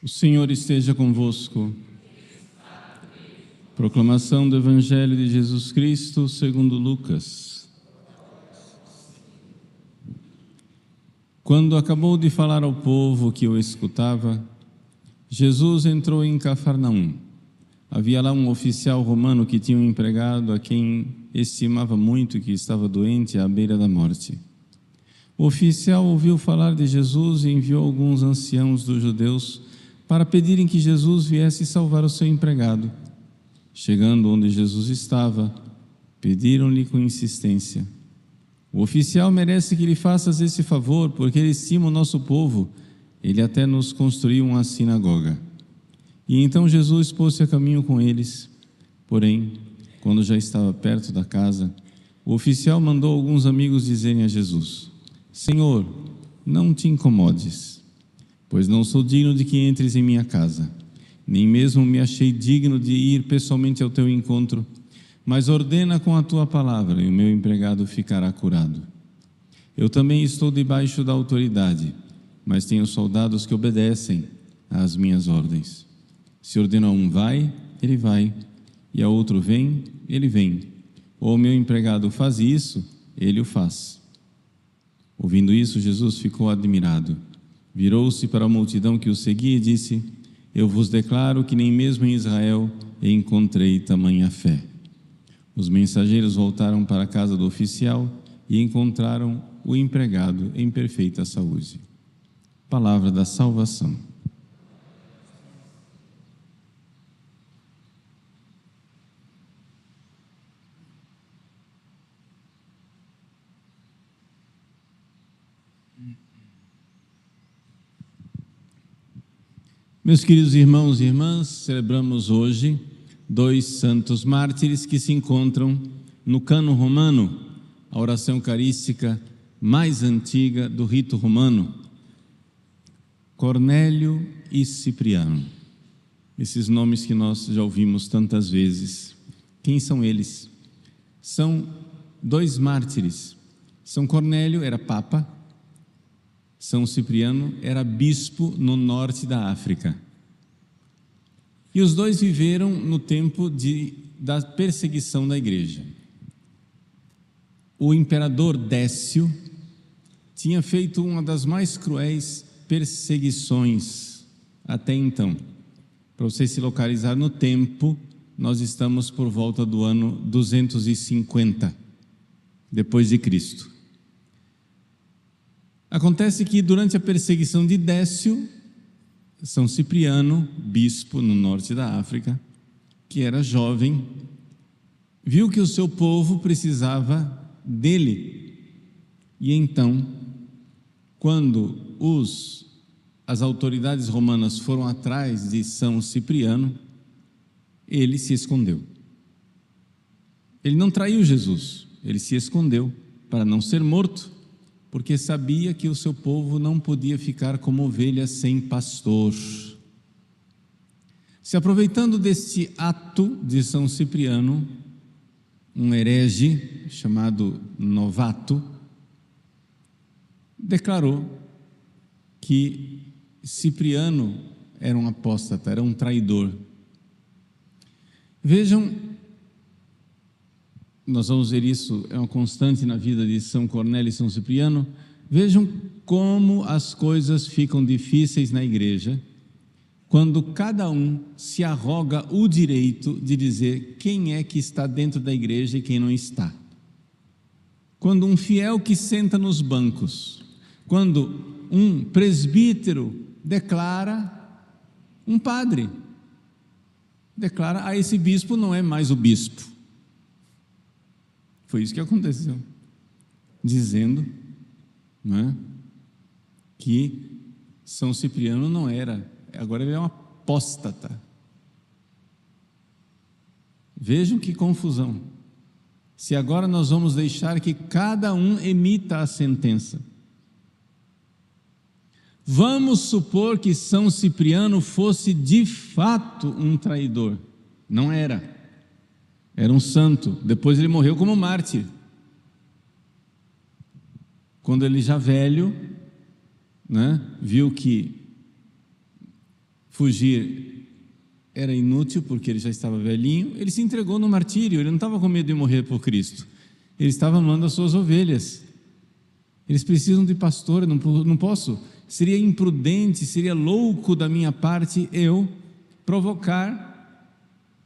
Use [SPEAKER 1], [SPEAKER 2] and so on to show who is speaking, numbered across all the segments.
[SPEAKER 1] O Senhor esteja convosco. Proclamação do Evangelho de Jesus Cristo segundo Lucas. Quando acabou de falar ao povo que o escutava, Jesus entrou em Cafarnaum. Havia lá um oficial romano que tinha um empregado a quem estimava muito, que estava doente à beira da morte. O oficial ouviu falar de Jesus e enviou alguns anciãos dos judeus para pedirem que Jesus viesse salvar o seu empregado. Chegando onde Jesus estava, pediram-lhe com insistência: o oficial merece que lhe faças esse favor, porque ele estima o nosso povo. Ele até nos construiu uma sinagoga. E então Jesus pôs-se a caminho com eles. Porém, quando já estava perto da casa, o oficial mandou alguns amigos dizerem a Jesus: Senhor, não te incomodes, pois não sou digno de que entres em minha casa. Nem mesmo me achei digno de ir pessoalmente ao teu encontro, mas ordena com a tua palavra e o meu empregado ficará curado. Eu também estou debaixo da autoridade, mas tenho soldados que obedecem às minhas ordens. Se ordeno a um vai, ele vai, e a outro vem, ele vem. Ou o meu empregado faz isso, ele o faz. Ouvindo isso, Jesus ficou admirado. Virou-se para a multidão que o seguia e disse: eu vos declaro que nem mesmo em Israel encontrei tamanha fé. Os mensageiros voltaram para a casa do oficial e encontraram o empregado em perfeita saúde. Palavra da salvação. Meus queridos irmãos e irmãs, celebramos hoje dois santos mártires que se encontram no cânon romano, a oração eucarística mais antiga do rito romano: Cornélio e Cipriano. Esses nomes que nós já ouvimos tantas vezes. Quem são eles? São dois mártires. São Cornélio era papa, São Cipriano era bispo no norte da África. E os dois viveram no tempo da perseguição da igreja. O imperador Décio tinha feito uma das mais cruéis perseguições até então. Para você se localizar no tempo, nós estamos por volta do ano 250 depois de Cristo. Acontece que durante a perseguição de Décio, São Cipriano, bispo no norte da África, que era jovem, viu que o seu povo precisava dele. E então, quando as autoridades romanas foram atrás de São Cipriano, ele se escondeu. Ele não traiu Jesus, ele se escondeu para não ser morto, porque sabia que o seu povo não podia ficar como ovelha sem pastor. Se aproveitando deste ato de São Cipriano, um herege chamado Novato declarou que Cipriano era um apóstata, era um traidor. Vejam, nós vamos ver isso, é uma constante na vida de São Cornélio e São Cipriano. Vejam como as coisas ficam difíceis na igreja quando cada um se arroga o direito de dizer quem é que está dentro da igreja e quem não está. Quando um fiel que senta nos bancos, quando um presbítero declara, um padre declara: esse bispo não é mais o bispo. Foi isso que aconteceu, dizendo, que São Cipriano não era, agora ele é um apóstata. Vejam que confusão. Se agora nós vamos deixar que cada um emita a sentença. Vamos supor que São Cipriano fosse de fato um traidor. Não era. Era um santo, depois ele morreu como mártir. Quando ele já velho, viu que fugir era inútil, porque ele já estava velhinho, ele se entregou no martírio, ele não estava com medo de morrer por Cristo, ele estava amando as suas ovelhas. Eles precisam de pastor, eu não posso, seria imprudente, seria louco da minha parte eu provocar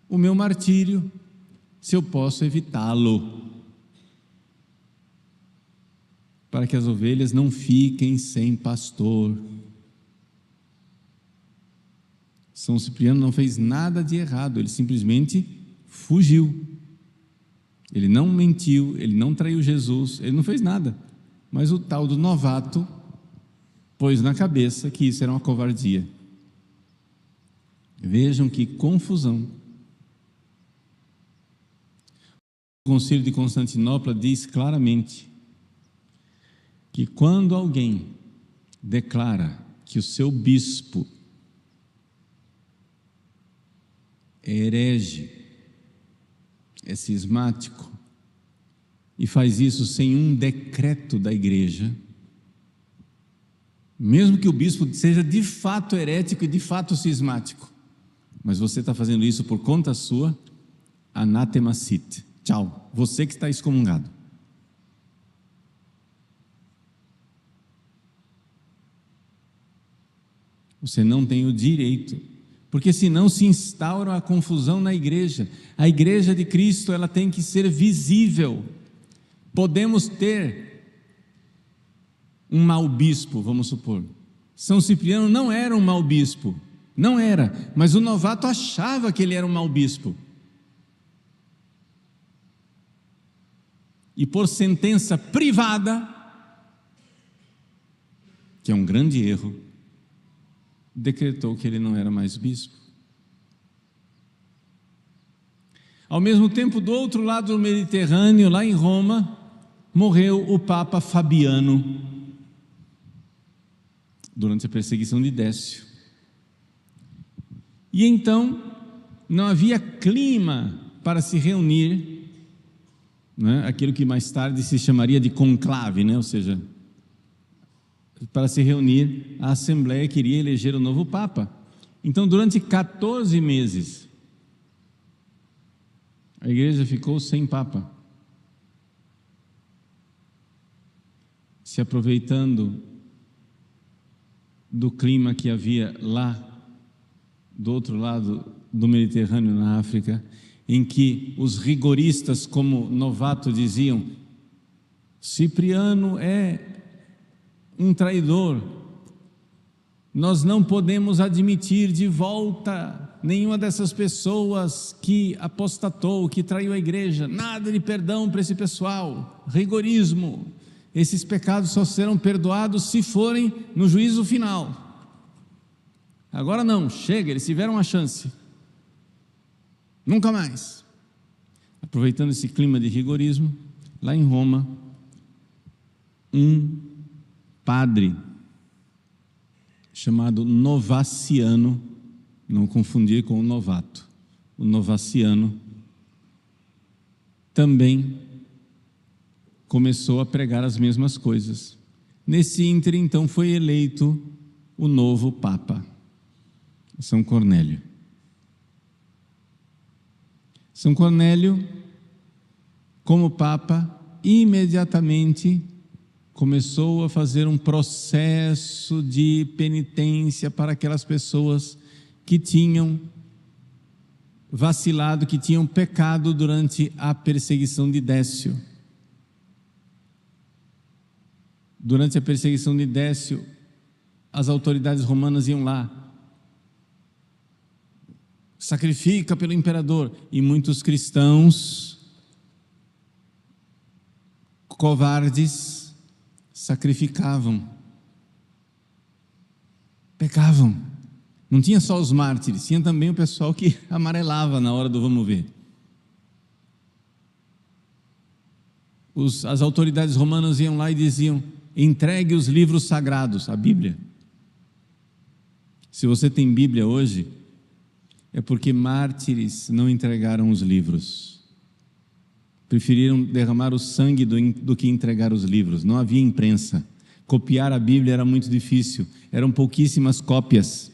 [SPEAKER 1] o meu martírio, se eu posso evitá-lo, para que as ovelhas não fiquem sem pastor. São Cipriano não fez nada de errado, ele simplesmente fugiu. Ele não mentiu, ele não traiu Jesus, ele não fez nada. Mas o tal do novato pôs na cabeça que isso era uma covardia. Vejam que confusão. O Concílio de Constantinopla diz claramente que quando alguém declara que o seu bispo é herege, é cismático, e faz isso sem um decreto da igreja, mesmo que o bispo seja de fato herético e de fato cismático, mas você está fazendo isso por conta sua, anátema sit, tchau, você que está excomungado. Você não tem o direito, porque senão se instaura a confusão na igreja. A igreja de Cristo, ela tem que ser visível. Podemos ter um mau bispo, vamos supor. São Cipriano não era um mau bispo, não era, mas o novato achava que ele era um mau bispo. E por sentença privada, que é um grande erro, decretou que ele não era mais bispo. Ao mesmo tempo, do outro lado do Mediterrâneo, lá em Roma, morreu o Papa Fabiano, durante a perseguição de Décio. E então, não havia clima para se reunir, né, aquilo que mais tarde se chamaria de conclave, né, ou seja, para se reunir, a Assembleia queria eleger o novo Papa. Então, durante 14 meses, a igreja ficou sem Papa, se aproveitando do clima que havia lá, do outro lado do Mediterrâneo, na África, em que os rigoristas, como Novato, diziam: Cipriano é um traidor, nós não podemos admitir de volta nenhuma dessas pessoas que apostatou, que traiu a igreja, nada de perdão para esse pessoal, rigorismo, esses pecados só serão perdoados se forem no juízo final. Agora não, chega, eles tiveram uma chance, nunca mais. Aproveitando esse clima de rigorismo, lá em Roma, um padre chamado Novaciano, não confundir com o novato, o Novaciano, também começou a pregar as mesmas coisas. Nesse ínterim, então, foi eleito o novo Papa, São Cornélio. São Cornélio, como Papa, imediatamente começou a fazer um processo de penitência para aquelas pessoas que tinham vacilado, que tinham pecado durante a perseguição de Décio. Durante a perseguição de Décio, as autoridades romanas iam lá, sacrifica pelo imperador, e muitos cristãos covardes sacrificavam, pecavam. Não tinha só os mártires, tinha também o pessoal que amarelava na hora do vamos ver. As autoridades romanas iam lá e diziam: entregue os livros sagrados, a Bíblia. Se você tem Bíblia hoje, é porque mártires não entregaram os livros, preferiram derramar o sangue do que entregar os livros. Não havia imprensa, copiar a Bíblia era muito difícil, eram pouquíssimas cópias.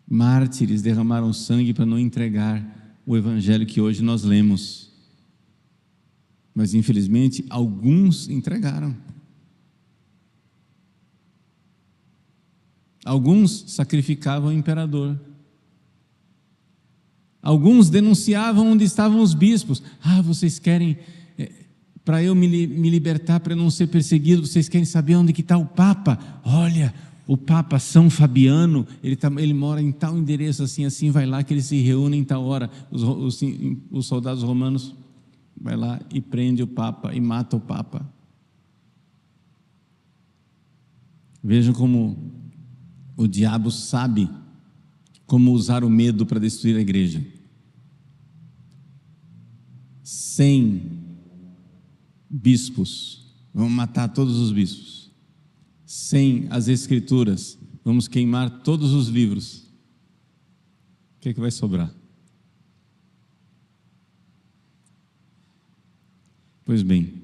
[SPEAKER 1] Mártires derramaram sangue para não entregar o evangelho que hoje nós lemos. Mas, infelizmente, alguns entregaram. Alguns sacrificavam o imperador. Alguns denunciavam onde estavam os bispos. Vocês querem, para eu me libertar, para eu não ser perseguido, vocês querem saber onde que está o Papa? Olha, o Papa São Fabiano, ele mora em tal endereço, assim, vai lá que eles se reúnem em tal hora. Os soldados romanos vai lá e prende o Papa e mata o Papa. Vejam como o diabo sabe como usar o medo para destruir a igreja. Sem bispos, vamos matar todos os bispos. Sem as escrituras, vamos queimar todos os livros. O que é que vai sobrar? Pois bem,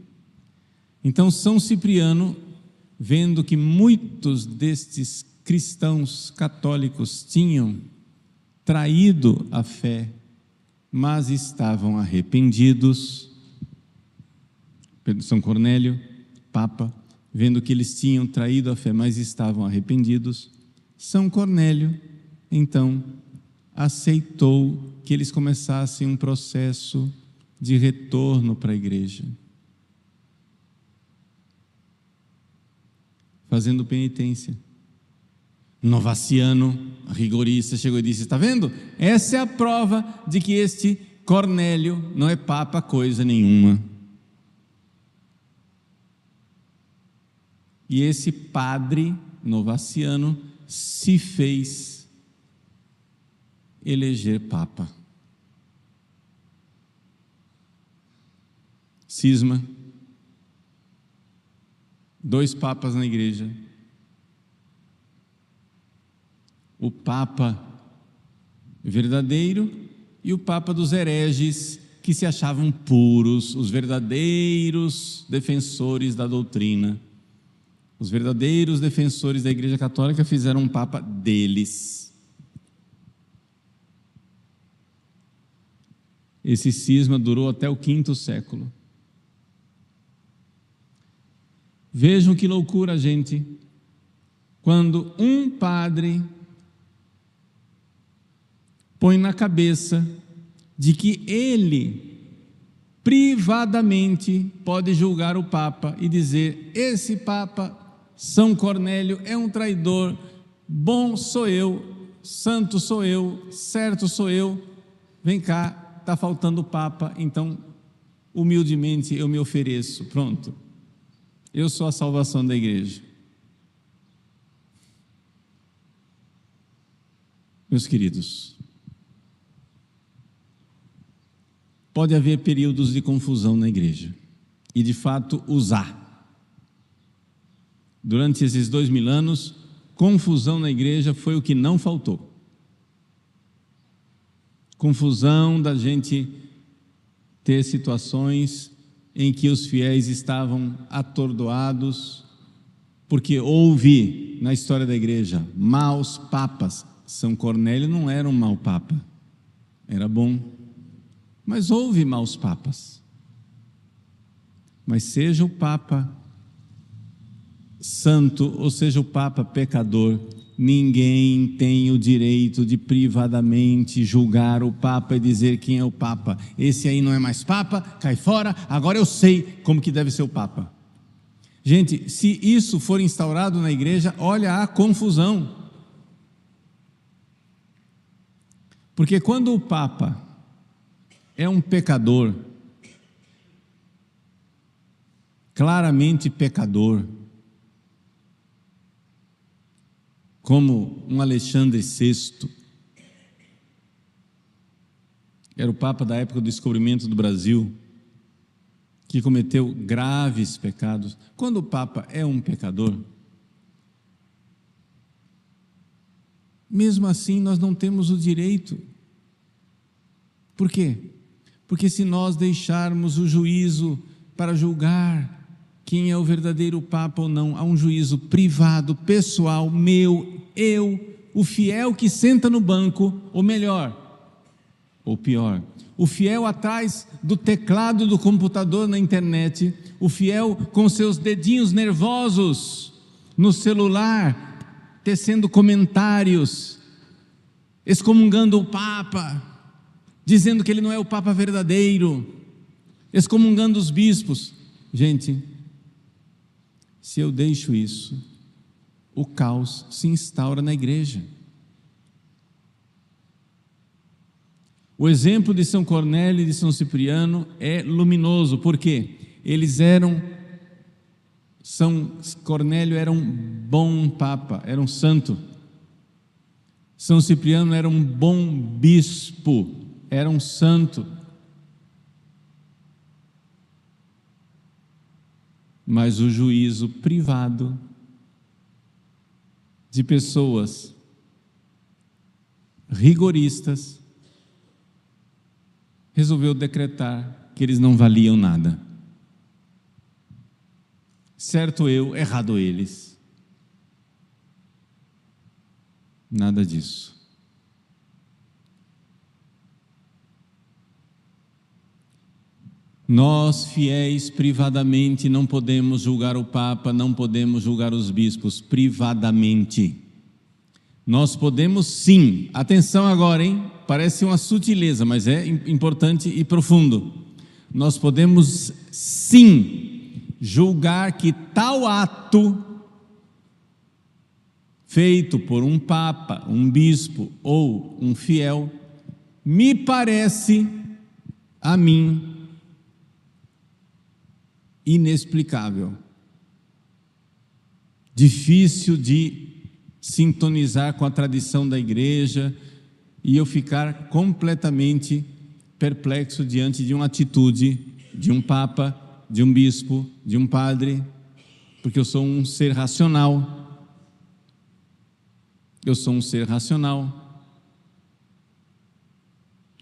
[SPEAKER 1] então São Cipriano, vendo que muitos destes cristãos católicos tinham traído a fé, mas estavam arrependidos. São Cornélio, Papa, vendo que eles tinham traído a fé, mas estavam arrependidos, São Cornélio, então, aceitou que eles começassem um processo de retorno para a igreja, fazendo penitência. Novaciano, rigorista, chegou e disse: está vendo? Essa é a prova de que este Cornélio não é papa coisa nenhuma. E esse padre Novaciano se fez eleger papa. Cisma, 2 papas na igreja. O Papa verdadeiro e o Papa dos hereges, que se achavam puros, os verdadeiros defensores da doutrina. Os verdadeiros defensores da Igreja Católica fizeram um Papa deles. Esse cisma durou até o V século. Vejam que loucura, gente, quando um padre põe na cabeça de que ele privadamente pode julgar o Papa e dizer: esse Papa São Cornélio é um traidor, bom sou eu, santo sou eu, certo sou eu, vem cá, está faltando o Papa, então humildemente eu me ofereço, pronto, eu sou a salvação da igreja. Meus queridos, pode haver períodos de confusão na igreja, e de fato os há. Durante esses 2000 anos, confusão na igreja foi o que não faltou. Confusão da gente ter situações em que os fiéis estavam atordoados, porque houve na história da igreja maus papas. São Cornélio não era um mau papa, era bom. Mas houve maus papas. Mas seja o Papa santo ou seja o Papa pecador, ninguém tem o direito de privadamente julgar o Papa e dizer quem é o Papa. Esse aí não é mais Papa, cai fora, agora eu sei como que deve ser o Papa. Gente, se isso for instaurado na igreja, olha a confusão. Porque quando o Papa é um pecador, claramente pecador, como um Alexandre VI, era o Papa da época do descobrimento do Brasil, que cometeu graves pecados. Quando o Papa é um pecador, mesmo assim nós não temos o direito. Por quê? Porque se nós deixarmos o juízo para julgar quem é o verdadeiro Papa ou não, há um juízo privado, pessoal, meu, eu o fiel que senta no banco, ou melhor, ou pior, o fiel atrás do teclado do computador na internet, o fiel com seus dedinhos nervosos no celular, tecendo comentários, excomungando o Papa, dizendo que ele não é o Papa verdadeiro, excomungando os bispos. Gente, se eu deixo isso, o caos se instaura na igreja. O exemplo de São Cornélio e de São Cipriano é luminoso, porque São Cornélio era um bom papa, era um santo. São Cipriano era um bom bispo, era um santo. Mas o juízo privado de pessoas rigoristas resolveu decretar que eles não valiam nada. Certo eu, errado eles. Nada disso. Nós, fiéis, privadamente, não podemos julgar o Papa, não podemos julgar os bispos, privadamente. Nós podemos sim, atenção agora, hein? Parece uma sutileza, mas é importante e profundo. Nós podemos sim julgar que tal ato feito por um papa, um bispo ou um fiel, me parece a mim inexplicável, difícil de sintonizar com a tradição da igreja e eu ficar completamente perplexo diante de uma atitude de um papa, de um bispo, de um padre, porque eu sou um ser racional. Eu sou um ser racional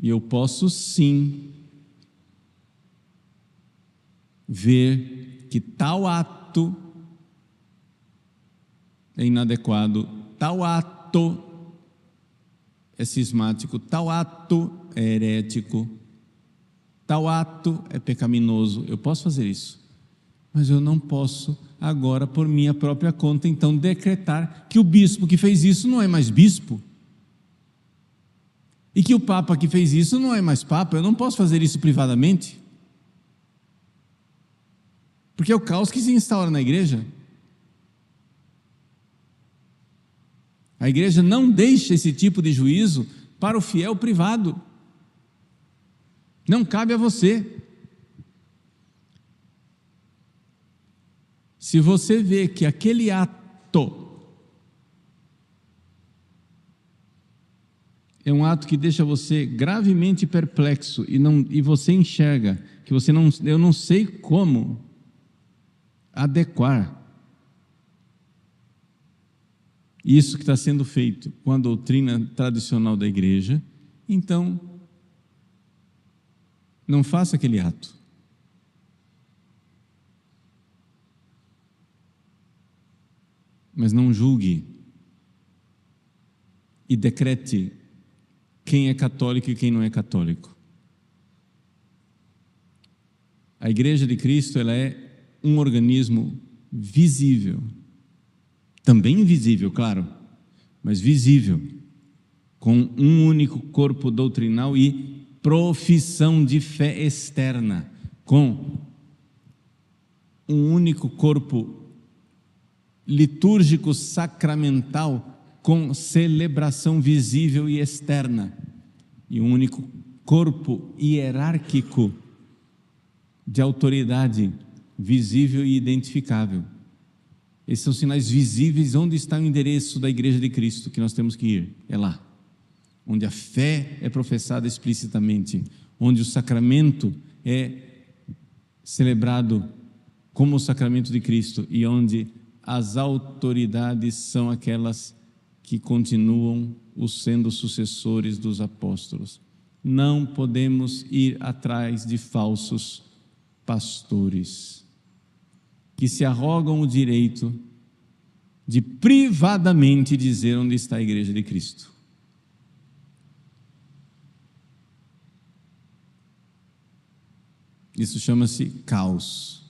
[SPEAKER 1] e eu posso sim ver que tal ato é inadequado, tal ato é cismático, tal ato é herético, tal ato é pecaminoso. Eu posso fazer isso, mas eu não posso agora, por minha própria conta, então decretar que o bispo que fez isso não é mais bispo e que o Papa que fez isso não é mais Papa. Eu não posso fazer isso privadamente, porque é o caos que se instaura na igreja. A igreja não deixa esse tipo de juízo para o fiel privado. Não cabe a você. Se você vê que aquele ato é um ato que deixa você gravemente perplexo e você enxerga que eu não sei como adequar isso que está sendo feito com a doutrina tradicional da igreja, então não faça aquele ato. Mas não julgue e decrete quem é católico e quem não é católico. A Igreja de Cristo, ela é um organismo visível, também invisível, claro, mas visível, com um único corpo doutrinal e profissão de fé externa, com um único corpo litúrgico sacramental, com celebração visível e externa, e um único corpo hierárquico de autoridade visível e identificável. Esses são sinais visíveis. Onde está o endereço da Igreja de Cristo que nós temos que ir? É lá, onde a fé é professada explicitamente, onde o sacramento é celebrado como o sacramento de Cristo e onde as autoridades são aquelas que continuam sendo sucessores dos apóstolos. Não podemos ir atrás de falsos pastores que se arrogam o direito de privadamente dizer onde está a igreja de Cristo. Isso chama-se caos.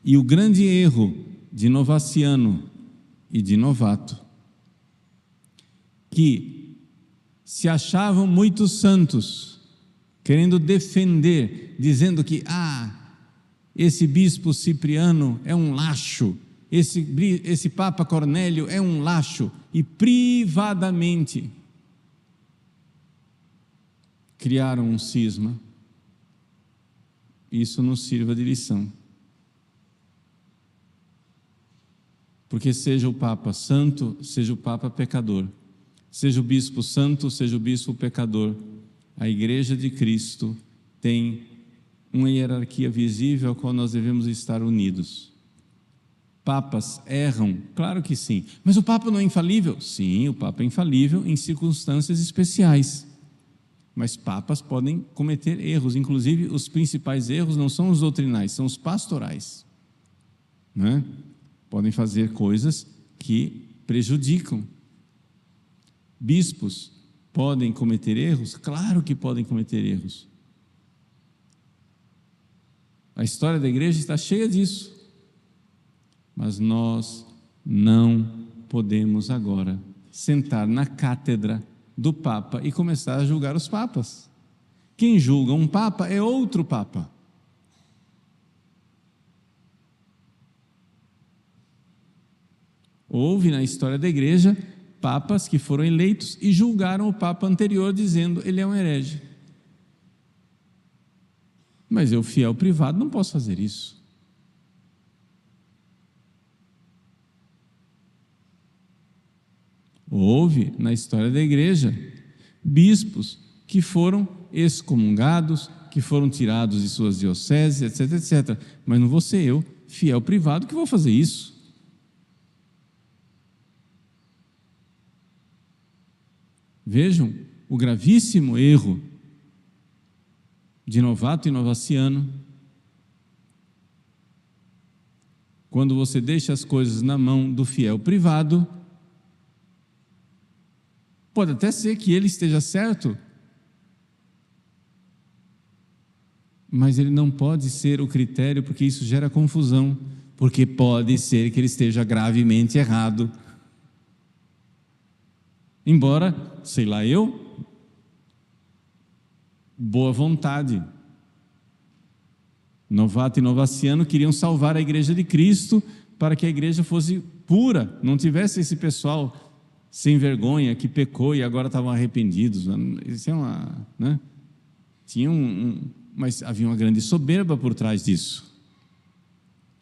[SPEAKER 1] E o grande erro de novaciano e de novato, que se achavam muito santos, querendo defender, dizendo que esse bispo Cipriano é um laxo, esse Papa Cornélio é um laxo, e privadamente criaram um cisma. Isso nos sirva de lição. Porque seja o Papa santo, seja o Papa pecador, seja o bispo santo, seja o bispo pecador, a Igreja de Cristo tem uma hierarquia visível ao qual nós devemos estar unidos. Papas erram? Claro que sim. Mas o Papa não é infalível? Sim, o Papa é infalível em circunstâncias especiais. Mas papas podem cometer erros, inclusive os principais erros não são os doutrinais, são os pastorais, não é? Podem fazer coisas que prejudicam. Bispos podem cometer erros? Claro que podem cometer erros. A história da igreja está cheia disso. Mas nós não podemos agora sentar na cátedra do Papa e começar a julgar os papas. Quem julga um Papa é outro Papa. Houve na história da igreja papas que foram eleitos e julgaram o Papa anterior dizendo ele é um herege. Mas eu, fiel privado, não posso fazer isso. Houve na história da igreja bispos que foram excomungados, que foram tirados de suas dioceses, etc, etc. Mas não vou ser eu, fiel privado, que vou fazer isso. Vejam o gravíssimo erro de novato e novaciano, quando você deixa as coisas na mão do fiel privado. Pode até ser que ele esteja certo, mas ele não pode ser o critério, porque isso gera confusão, porque pode ser que ele esteja gravemente errado. Embora, sei lá eu, boa vontade, novato e novaciano queriam salvar a igreja de Cristo para que a igreja fosse pura, não tivesse esse pessoal sem vergonha que pecou e agora estavam arrependidos. Isso é uma, né? Mas havia uma grande soberba por trás disso.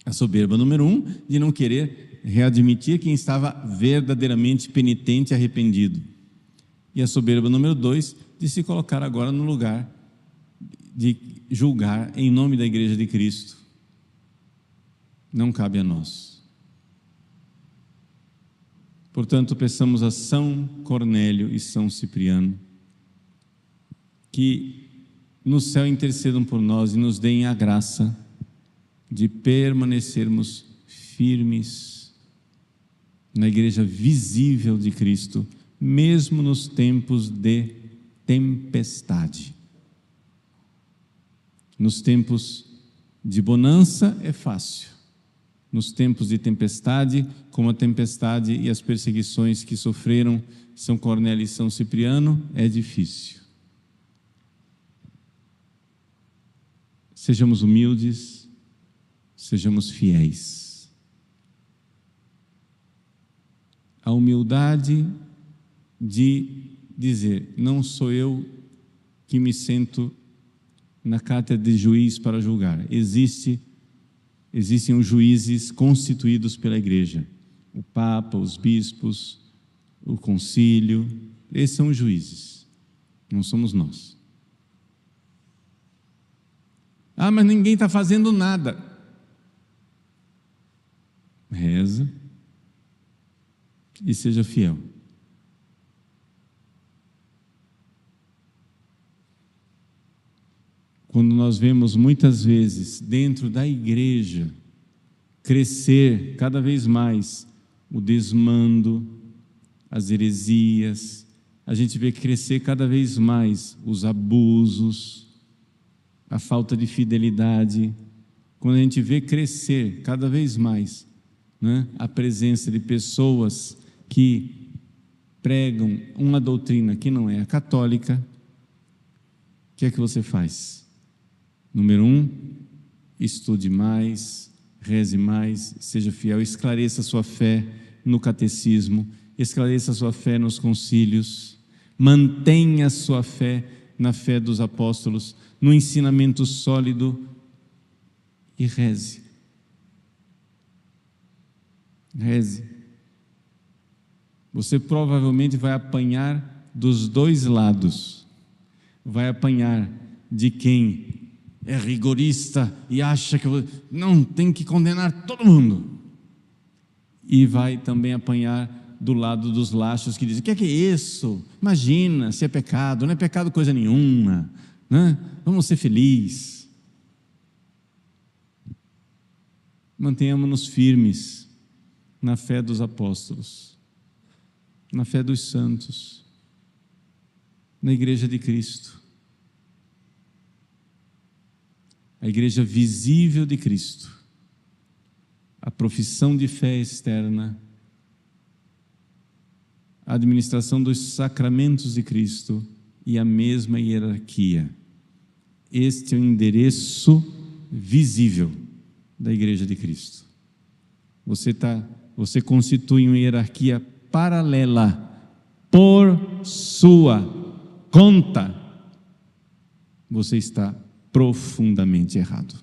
[SPEAKER 1] A soberba número 1, de não querer readmitir quem estava verdadeiramente penitente e arrependido. E a soberba número 2, de se colocar agora no lugar de julgar em nome da igreja de Cristo. Não cabe a nós. Portanto, peçamos a São Cornélio e São Cipriano que no céu intercedam por nós e nos deem a graça de permanecermos firmes na igreja visível de Cristo, mesmo nos tempos de tempestade. Nos tempos de bonança é fácil. Nos tempos de tempestade, como a tempestade e as perseguições que sofreram São Cornélio e São Cipriano, é difícil. Sejamos humildes, sejamos fiéis. A humildade de dizer, não sou eu que me sento na cátedra de juiz para julgar. Existem os juízes constituídos pela igreja, o Papa, os bispos, o concílio, esses são os juízes, não somos nós. Mas ninguém está fazendo nada. Reza e seja fiel. Quando nós vemos muitas vezes dentro da igreja crescer cada vez mais o desmando, as heresias. A gente vê crescer cada vez mais os abusos, a falta de fidelidade. Quando a gente vê crescer cada vez mais, né, a presença de pessoas que pregam uma doutrina que não é a católica, o que é que você faz? Número 1, estude mais, reze mais, seja fiel, esclareça a sua fé no catecismo, esclareça a sua fé nos concílios, mantenha a sua fé na fé dos apóstolos, no ensinamento sólido, e reze. Reze. Você provavelmente vai apanhar dos dois lados. Vai apanhar de quem é rigorista e acha que não tem que condenar todo mundo. E vai também apanhar do lado dos laxos que dizem: o que é isso? Imagina, se é pecado, não é pecado coisa nenhuma, né? Vamos ser felizes. Mantenhamos-nos firmes na fé dos apóstolos, na fé dos santos, na Igreja de Cristo, a Igreja visível de Cristo, a profissão de fé externa, a administração dos sacramentos de Cristo e a mesma hierarquia. Este é o endereço visível da Igreja de Cristo. Você constitui uma hierarquia paralela por sua conta. Você está profundamente errado.